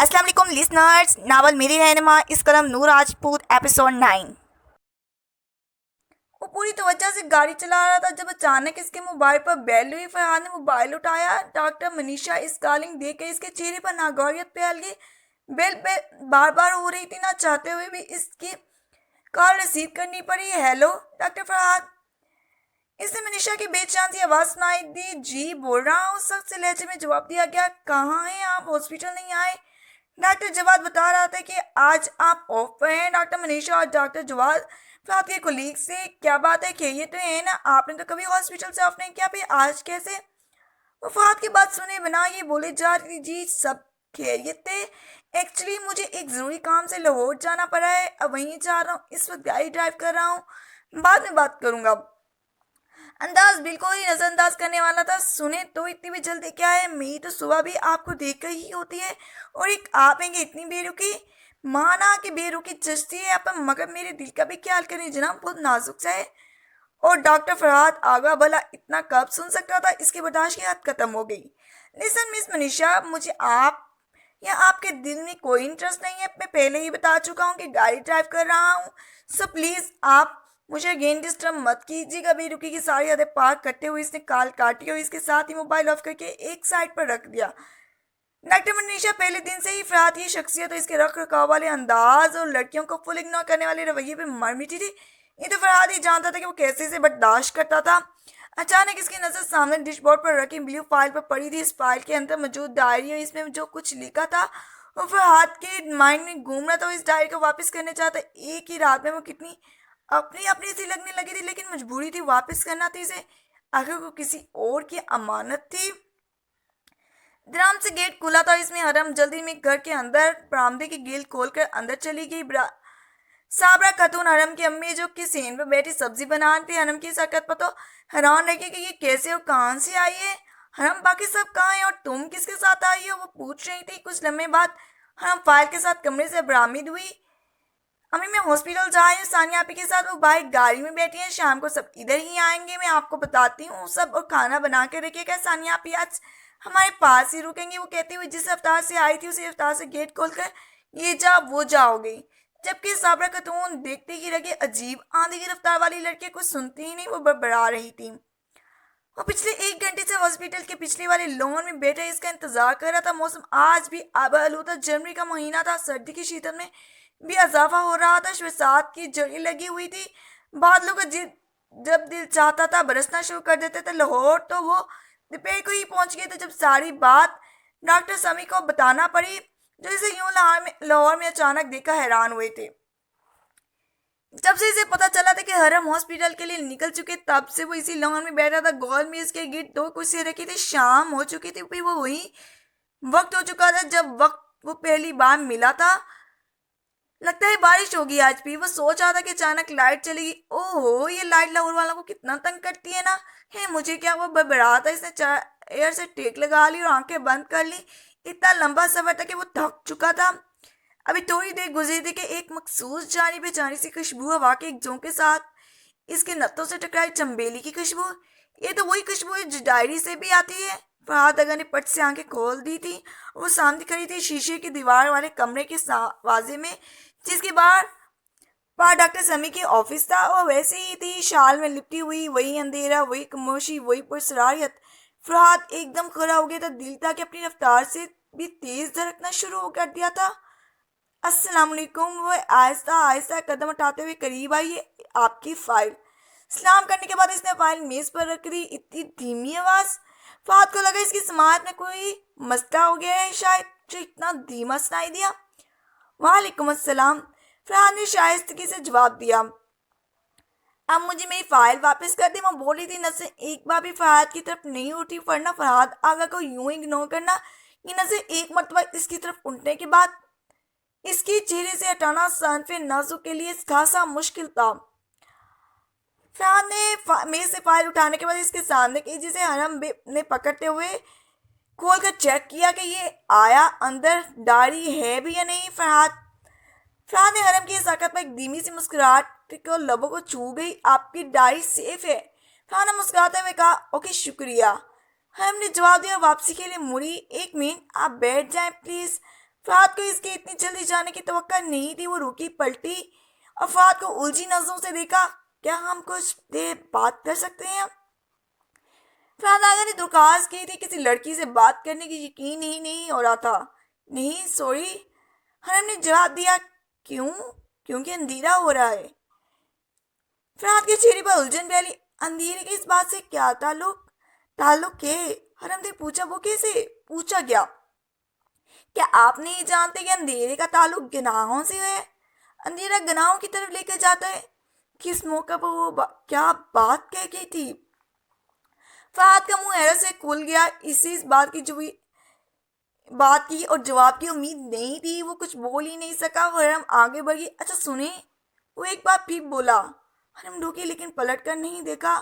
अस्सलाम वालेकुम listeners. Novel मेरी रहनुमा इस कलम नूर राजपूत एपिसोड 9। वो पूरी तवज्जो से गाड़ी चला रहा था जब अचानक इसके मोबाइल पर बेल हुई। फरहाद ने मोबाइल उठाया। डॉक्टर मनीषा इस कॉलिंग देख के इसके चेहरे पर नागौरियत फैल गई। बेल बार बार हो रही थी, ना चाहते हुए भी इसकी कॉल रिसीव करनी पड़ी। Hello doctor Farhad. इसने मनीषा की बेचैन सी आवाज सुनाई दी। जी बोल रहा हूँ, सख्त से लहजे में जवाब दिया गया। कहाँ हैं आप? हॉस्पिटल नहीं आए? डॉक्टर जवाद बता रहा था कि आज आप ऑफ पर हैं। डॉक्टर मनीषा और डॉक्टर जवाद फहद के कोलीग से क्या बात है, खैरियत तो है ना? आपने तो कभी हॉस्पिटल से ऑफ नहीं किया, फिर आज कैसे? वो फहद की बात सुने बिना ये बोले जा रही। जी सब खैरियत थे। एक्चुअली मुझे एक ज़रूरी काम से लाहौर जाना पड़ा है, अब वहीं जा रहा हूँ। इस वक्त गाड़ी ड्राइव कर रहा हूँ, बाद में बात करूँगा। अंदाज बिल्कुल ही नजरअंदाज करने वाला था। सुने तो इतनी भी जल्दी क्या है? मेरी तो सुबह भी आपको देखकर ही होती है, और एक आप हैं कि इतनी बेरुखी। माना कि बेरुखी जचती है आप, मगर मेरे दिल का भी ख्याल करें जनाब, बहुत नाजुक सा है। और डॉक्टर फरहाद आगा भला इतना कब सुन सकता था? इसकी बर्दाश्त की हद खत्म हो गई। लिसन मिस मनीषा, मुझे आप या आपके दिल में कोई इंटरेस्ट नहीं है। मैं पहले ही बता चुका हूँ कि गाड़ी ड्राइव कर रहा हूँ, सो प्लीज़ आप मुझे अगेन डिस्टर्ब मत कीजिएगा। बेरुखी की सारी हदें पार करते हुए इसने कॉल काटी और इसके साथ ही मोबाइल ऑफ करके एक साइड पर रख दिया। डॉक्टर मनीषा पहले दिन से ही फरहाद की शख्सियत और इसके रख रखाव वाले अंदाज और लड़कियों को फुल इग्नोर करने वाले रवैये पे मर मिटी थी। ये तो फरहाद ही जानता था कि वो कैसे इसे बर्दाश्त करता था। अचानक इसकी नज़र सामने डिशबोर्ड पर रखी ब्लू फाइल पर पड़ी थी। इस फाइल के अंदर मौजूद डायरी और इसमें जो कुछ लिखा था वो फरहाद के माइंड में घूम रहा था। वो इस डायरी को वापस करना चाहता। एक ही रात में वो कितनी अपनी अपनी सी लगने लगी थी, लेकिन मजबूरी थी, वापस करना थी इसे। आखिर वो किसी और की अमानत थी। ड्राम से गेट खुला था, इसमें हरम जल्दी में घर के अंदर बरामदे की गिल खोलकर अंदर चली गई। साबरा खातून हरम की अम्मी जो कि सीन पर बैठी सब्जी बना रही थी। हरम की सकत पर तो हैरान रह गई कि ये कैसे और कहाँ से आई है। हरम बाकी सब कहाँ है और तुम किसके साथ आई हो? वो पूछ रही थी। कुछ लम्हे बाद हरम फाइल के साथ कमरे से बरामद हुई। अम्मी मैं हॉस्पिटल जा रही हूँ सानिया आपी के साथ। वो भाई गाड़ी में बैठी हैं, शाम को सब इधर ही आएंगे, मैं आपको बताती हूँ सब, और खाना बना के रखिएगा। सानिया आपी आज हमारे पास ही रुकेंगी। वो कहती हुई जिस रफ्तार से आई थी उसी रफ्तार से गेट खोलकर ये जा वो जा हो गई। जबकि साबरा खातून देखते ही रह गई। अजीब आंधी की रफ्तार वाली लड़की कुछ सुनती ही नहीं, वो बड़बड़ा रही थी। वो पिछले एक घंटे से हॉस्पिटल के पिछले वाले लॉन में बैठे इसका इंतजार कर रहा था। मौसम आज भी आबा आलूदा, जनवरी का महीना था। सर्दी की शीतल में भी इजाफा हो रहा था। बरसात की जड़ी लगी हुई थी। बादलों का जब दिल चाहता था बरसना शुरू कर देते थे। लाहौर तो वो दोपहर को ही पहुंच गए थे जब सारी बात डॉक्टर समी को बताना पड़ी, जो इसे यूं लाहौर में अचानक देखा हैरान हुए थे। जब से इसे पता चला था कि हरम हॉस्पिटल के लिए निकल चुके, तब से वो इसी लॉन में बैठा था। गोल में इसके गिर्द दो कुर्सियां रखी थी। शाम हो चुकी थी, फिर वो वही वक्त हो चुका था जब वक्त वो पहली बार मिला था। लगता है बारिश होगी आज भी। वो सोच रहा था कि अचानक लाइट चली गई। ओहो, ये लाइट लाहौर वालों को कितना तंग करती है ना। है मुझे क्या? वो बड़बड़ा था। इसने चेयर से टेक लगा ली और आंखें बंद कर ली। इतना लंबा सफर था कि वो थक चुका था। अभी थोड़ी देर गुजरी थी कि एक मखसूस जानी बेचानी सी खुशबू हवा के एक झोंके साथ इसके नत्थों से टकराई। चंबेली की खुशबू। ये तो वही खुशबू है जो डायरी से भी आती है। फरहाद अगर ने पट से आंखें खोल दी थी। वो सामने खड़ी थी शीशे की दीवार वाले कमरे के वाजे में, जिसके बाहर डॉक्टर समी की ऑफिस था। वो वैसे ही थी, शाल में लिपटी हुई। वही अंधेरा, वही खामोशी, वही पुरसरारियत। फरहाद एकदम खड़ा हो गया था। दिल था कि अपनी रफ्तार से भी तेज धड़कना शुरू कर दिया था। अस्सलाम वालेकुम। वो आहिस्ता आहिस्ता कदम उठाते हुए करीब आई। ये आपकी फाइल। सलाम करने के बाद इसने फाइल मेज पर रख दी। इतनी धीमी आवाज। फहद को लगा इसकी समात में कोई मसला हो गया है शायद, जो इतना धीमा सुनाई दिया। वालेकुम अस्सलाम, फरहाद ने शाइस्तगी से जवाब दिया। अब मुझे मेरी फाइल वापस कर दे। वो बोली थी। नजर एक बार भी फरहाद की तरफ नहीं उठी, वरना फरहाद आगा को यूं इग्नोर करना। ये नजर एक मरतबा इसकी तरफ उठने के बाद इसके चेहरे से हटाना सनफे नाजुक के लिए खासा मुश्किल था। फरहाद ने मेज से फाइल उठाने के बाद इसके सामने की, जिसे हरम ने पकड़ते हुए खोलकर चेक किया कि ये आया अंदर डायरी है भी या नहीं। फरहाद ने हरम की साकत में एक धीमी सी मुस्कुराहट को लबों को छू गई। आपकी डायरी सेफ है। फरहाद ने मुस्कुराते हुए कहा। ओके शुक्रिया। हरम ने जवाब दिया। वापसी के लिए मुड़ी। एक मिनट, आप बैठ जाएं प्लीज। फरहाद को इसके इतनी जल्दी जाने की तवक्का नहीं थी। वो रुकी, पलटी और फरहाद को उलझी नजरों से देखा। क्या हम कुछ देर बात कर सकते हैं? फरहाद आगा ने दरख्वास्त की थी, किसी लड़की से बात करने की यकीन ही नहीं हो रहा था। नहीं सॉरी, हरम ने जवाब दिया। क्यों? क्योंकि अंधेरा हो रहा है। फरहाद के चेहरे पर उलझन फैली। अंधेरे के इस बात से क्या ताल्लुक? ताल्लुक है? हरम ने पूछा। वो कैसे? पूछा क्या? क्या आप नहीं जानते कि अंधेरे का ताल्लुक गुनाहों से है? अंधेरा गुनाहों की तरफ लेकर जाता है। किस मौका पर वो क्या बात कह गई थी? फहद का मुंह हैरत से खुल गया। इसे इस बात की जो बात की और जवाब की उम्मीद नहीं थी। वो कुछ बोल ही नहीं सका। हरम आगे बढ़ी। अच्छा सुने, वो एक बार फिर बोला। हरम रुकी लेकिन पलट कर नहीं देखा।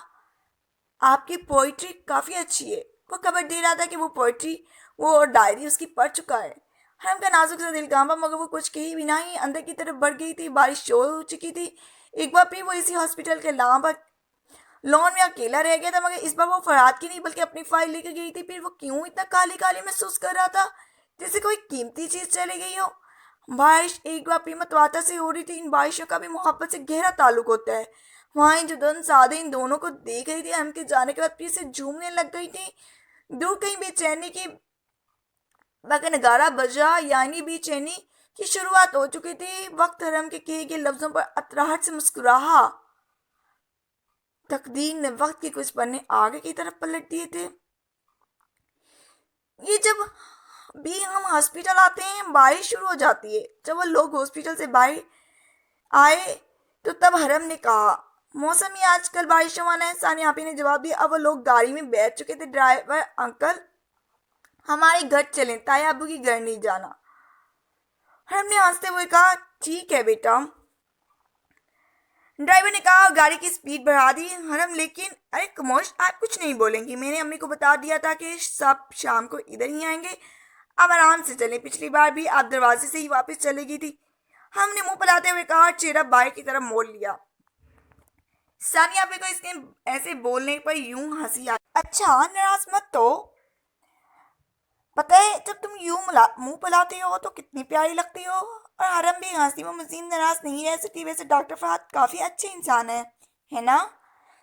आपकी पोइट्री काफी अच्छी है। वो खबर दे रहा था कि वो पोइट्री, वो डायरी उसकी पढ़ चुका है। हरम का नाजुक सा दिल कांपा, मगर वो कुछ कही बिना ही अंदर की तरफ बढ़ गई थी। बारिश शुरू हो चुकी थी। एक बार फिर वो इसी हॉस्पिटल के लॉन में अकेला रह गया था, मगर इस बार वो फरहाद की नहीं बल्कि अपनी फाइल लेकर गई थी। फिर वो क्यों इतना काली काली महसूस कर रहा था, जैसे कोई कीमती चीज चली गई हो। बारिश एक बार फिर मतवाता से हो रही थी। इन बारिशों का भी मोहब्बत से गहरा ताल्लुक होता है। वहां जो दन सादे इन दोनों को देख रही थी, हम के जाने के बाद फिर से झूमने लग गई थी। दूर कहीं बेचैनी की मगर नगारा बजा, यानी बेचैनी की शुरुआत हो चुकी थी। वक्त हरम के कहे गए लफ्जों पर अतराहट से मुस्कुराहा। तकदीर ने वक्त के कुछ पन्ने आगे की तरफ पलट दिए थे। ये जब भी हम हॉस्पिटल आते हैं बारिश शुरू हो जाती है। जब वो लोग हॉस्पिटल से बाहर आए तो तब हरम ने कहा, मौसम ही आजकल बारिशों वाला है। सानिया आपी ने जवाब दिया। अब वो लोग गाड़ी में बैठ चुके थे। ड्राइवर अंकल, हमारे घर चलें, ताया अबू की घर नहीं जाना। हरम ने हंसते हुए कहा, ठीक है बेटा। ड्राइवर ने कहा और गाड़ी की स्पीड बढ़ा दी। हरम, लेकिन अरे कमोश, आप कुछ नहीं बोलेंगी? मैंने अम्मी को बता दिया था कि सब शाम को इधर ही आएंगे। अब आराम से चले, पिछली बार भी आप दरवाजे से ही वापस चली गई थी। हमने मुंह फैलाते हुए कहा, चेहरा बाहर की तरफ मोड़ लिया। सानिया पे को इसके ऐसे बोलने पर यूं हंसी आई। अच्छा नाराज मत तो। पता है जब तुम यूं मुंह फैलाती हो तो कितनी प्यारी लगती हो। और हरम भी हंसी। वो मजीद नाराज नहीं रह सकती। वैसे डॉक्टर फहद काफी अच्छे इंसान है ना?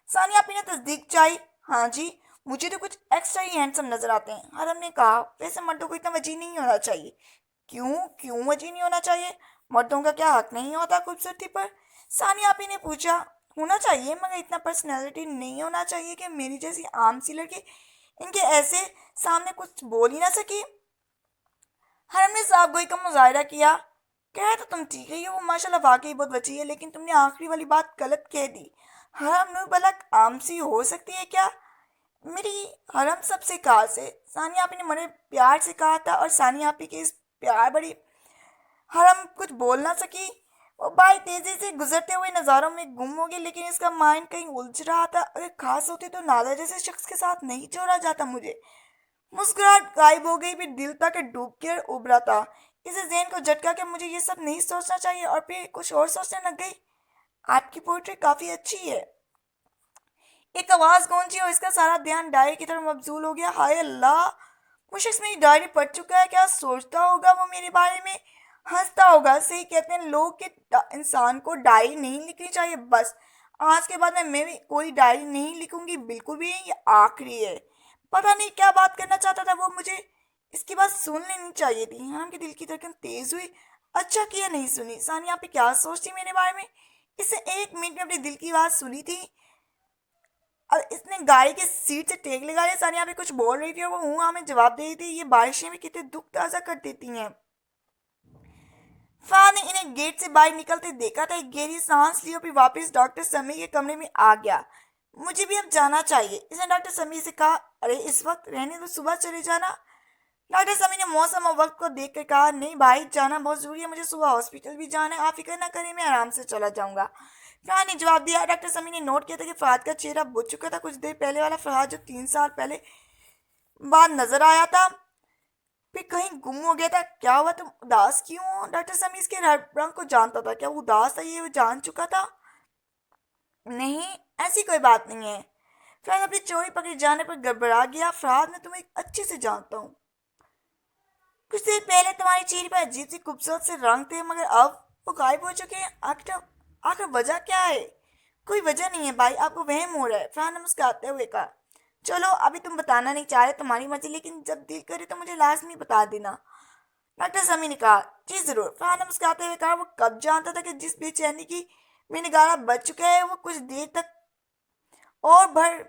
सानिया आपी ने तस्दीक चाही। हाँ जी, मुझे तो कुछ एक्स्ट्रा ही हैंडसम नजर आते हैं। हरम ने कहा, वैसे मर्दों को इतना वजीह नहीं होना चाहिए। क्यों? क्यों वजीह नहीं होना चाहिए? मर्दों का क्या हक नहीं होता खूबसूरती पर? सानिया आपी ने पूछा। होना चाहिए, मगर इतना पर्सनैलिटी नहीं होना चाहिए कि मेरी जैसी आम सी लड़की इनके ऐसे सामने कुछ बोल ही ना सके। हरम ने साफ गोई का मुजाहरा किया। कह तो तुम ठीक ही हो, वो माशाल्लाह वाकई बहुत बची है, लेकिन तुमने आखिरी वाली बात गलत कह दी। हरम नूर बलक आम सी हो सकती है क्या? मेरी हरम सबसे खास है। सानिया आपी ने बड़े प्यार से कहा था। और सानिया आपी के इस प्यार बड़ी हरम कुछ बोल ना सकी। वो भाई तेजी से गुजरते हुए नज़ारों में गुम हो गई, लेकिन इसका माइंड कहीं उलझ रहा था। अगर खास होती तो नादा जैसे शख्स के साथ नहीं जोड़ा जाता मुझे। मुस्कुराहट गायब हो गई। फिर दिल तक डूब कर उभरा था। इसे जहन को झटका कि मुझे ये सब नहीं सोचना चाहिए, और फिर कुछ और सोचने लग गई। आपकी पोइट्री काफी अच्छी है। एक आवाज गूंजी और इसका सारा ध्यान डायरी की तरफ मबजूल हो गया। हाय अल्लाह, वो शख्स मेरी डायरी पढ़ चुका है। क्या सोचता होगा वो मेरे बारे में? हंसता होगा। सही कहते हैं लोग कि इंसान को डायरी नहीं लिखनी चाहिए। बस आज के बाद मैं भी कोई डायरी नहीं लिखूंगी, बिल्कुल भी नहीं। ये आखिरी है। पता नहीं क्या बात करना चाहता था वो। मुझे इसकी बात सुन लेनी चाहिए थी। हम के दिल की धड़कन तेज हुई। अच्छा किया नहीं सुनी। सानिया पे क्या सोचती मेरे बारे में? इससे एक मिनट में अपने दिल की बात सुनी थी और इसने गाड़ी के सीट से टेक लगा लिया। सानिया पे कुछ बोल रही थी और वो हूँ हमें जवाब दे रही थी। ये बारिशें भी कितने दुख ताजा कर देती हैं। फा ने इन्हें गेट से बाहर निकलते देखा था। एक गहरी सांस ली और फिर वापस डॉक्टर समी के कमरे में आ गया। मुझे भी अब जाना चाहिए, इसने डॉक्टर समी से कहा। अरे इस वक्त रहने तो, सुबह चले जाना। डॉक्टर समी ने मौसम और वक्त को देखकर कहा, नहीं भाई जाना बहुत जरूरी है, मुझे सुबह हॉस्पिटल भी जाना है। आप फिक्र ना करें, मैं आराम से चला जाऊंगा। फरहाद ने जवाब दिया। डॉक्टर समी ने नोट किया था कि फरहाद का चेहरा बुझ चुका था। कुछ देर पहले वाला फरहाद जो 3 साल पहले बाद नजर आया था फिर कहीं गुम हो गया था। क्या हुआ, तुम उदास क्यों हो? डॉक्टर समी इसके रंग को जानता था। क्या वो उदास था ये वो जान चुका था? नहीं, ऐसी कोई बात नहीं है। फरहाद अपनी चोरी पकड़े जाने पर गड़बड़ा गया। फरहाद, मैं तुम्हें अच्छे से जानता हूँ। کچھ دیر پہلے تمہاری چہرے پر عجیب سی خوبصورت سے رنگ تھے، مگر اب وہ غائب ہو چکے ہیں۔ آخر وجہ کیا ہے؟ کوئی وجہ نہیں ہے بھائی، آپ کو وہم ہو رہا ہے، فرحان نے مسکراتے ہوئے کہا۔ چلو ابھی تم بتانا نہیں چاہ رہے، تمہاری مرضی، لیکن جب دل کرے تو مجھے لازمی بتا دینا، ڈاکٹر سمیع نے کہا۔ جی ضرور، فرحان نے مسکراتے ہوئے کہا۔ وہ کب جانتا تھا کہ جس بے چینی کی میں نگارہ بچ چکا ہے وہ کچھ دیر تک اور بڑھ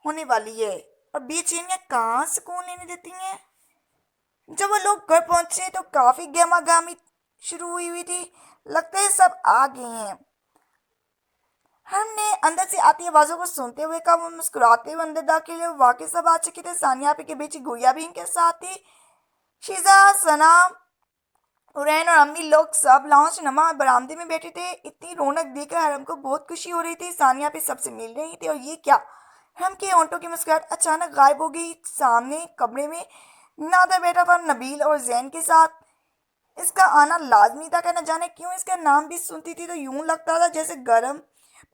ہونے والی ہے، اور بے چینیاں کہاں سکون لینے دیتی ہیں۔ جب وہ لوگ گھر پہنچے تو کافی گہما گہمی شروع ہوئی تھی۔ لگتا ہے سب آ گئے ہیں، ہم نے اندر سے آتی آوازوں کو سنتے ہوئے کہا۔ وہ مسکراتے ہوئے اندر داخل ہوئے، واقعی سب آ چکے تھے۔ ثانیہ آپی کی بیٹی گویا بھی ان کے ساتھ تھی۔ شیزا، ثنا، حرین اور امی لوگ سب لاؤنج نما برآمدے میں بیٹھے تھے۔ اتنی رونق دیکھ کر حرم کو بہت خوشی ہو رہی تھی۔ ثانیہ آپی سب سے مل رہی تھی، اور یہ کیا، حرم کے ہونٹوں کی مسکراہٹ اچانک غائب ہو گئی۔ سامنے کمرے میں نادر بیٹھا تھا نبیل اور زین کے ساتھ۔ اس کا آنا لازمی تھا کہ نہ جانے کیوں اس کا نام بھی سنتی تھی تو یوں لگتا تھا جیسے گرم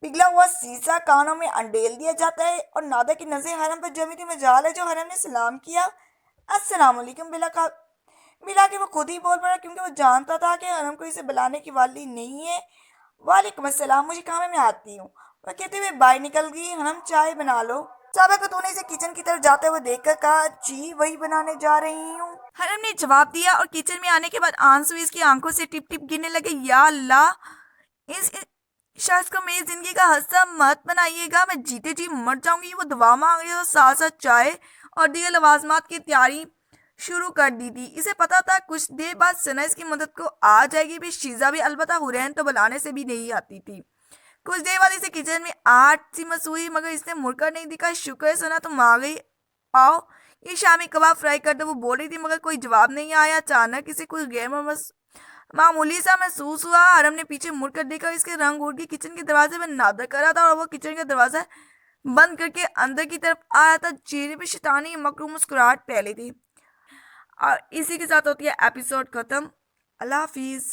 پگھلا ہوا سیسا کانوں میں انڈیل دیا جاتا ہے، اور نادر کی نظریں حرم پر جمی تھی۔ مجال ہے جو حرم نے سلام کیا۔ السلام علیکم بلا کہ وہ خود ہی بول پڑا، کیونکہ وہ جانتا تھا کہ حرم کو اسے بلانے کی والی نہیں ہے۔ وعلیکم السلام، مجھے کام ہے، میں آتی ہوں، وہ کہتے ہوئے باہر نکل گئی۔ حرم چائے بنا لو، صابر خاتون نے اسے کچن کی طرف جاتے ہوئے دیکھ کر کہا۔ جی وہی بنانے جا رہی ہوں، حرم نے جواب دیا، اور کچن میں آنے کے بعد آنسو اس کی آنکھوں سے ٹپ ٹپ گرنے لگے۔ یا اللہ، اس شخص کو میری زندگی کا حصہ مت بنائیے گا، میں جیتے جی مر جاؤں گی۔ وہ دعا مانگ رہی تو ساتھ ساتھ چائے اور دیگر لوازمات کی تیاری شروع کر دی تھی۔ اسے پتا تھا کچھ دیر بعد ثنا اس کی مدد کو آ جائے گی، بھی شیزا بھی، البتہ حرین تو بلانے سے بھی نہیں آتی تھی۔ کچھ دیر بعد اسے کچن میں آہٹ سی محسوس ہوئی، مگر اس نے مڑ کر نہیں دکھا۔ شکر ہے ثنا تم آ گئی، آؤ یہ شامی کباب فرائی کر دو، وہ بول رہی تھی، مگر کوئی جواب نہیں آیا۔ اچانک اسے کچھ غیر معمولی سا محسوس ہوا۔ حرم نے پیچھے مڑ کر دیکھا، اس کے رنگ اڑ کے کچن کے دروازے پر نادر کر رہا تھا، اور وہ کچن کا دروازہ بند کر کے اندر کی طرف آ رہا تھا۔ چہرے پہ شیطانی مکروہ مسکراہٹ پھیلی تھی۔ اور اسی کے ساتھ ہوتی ہے ایپیسوڈ ختم۔ اللہ حافظ۔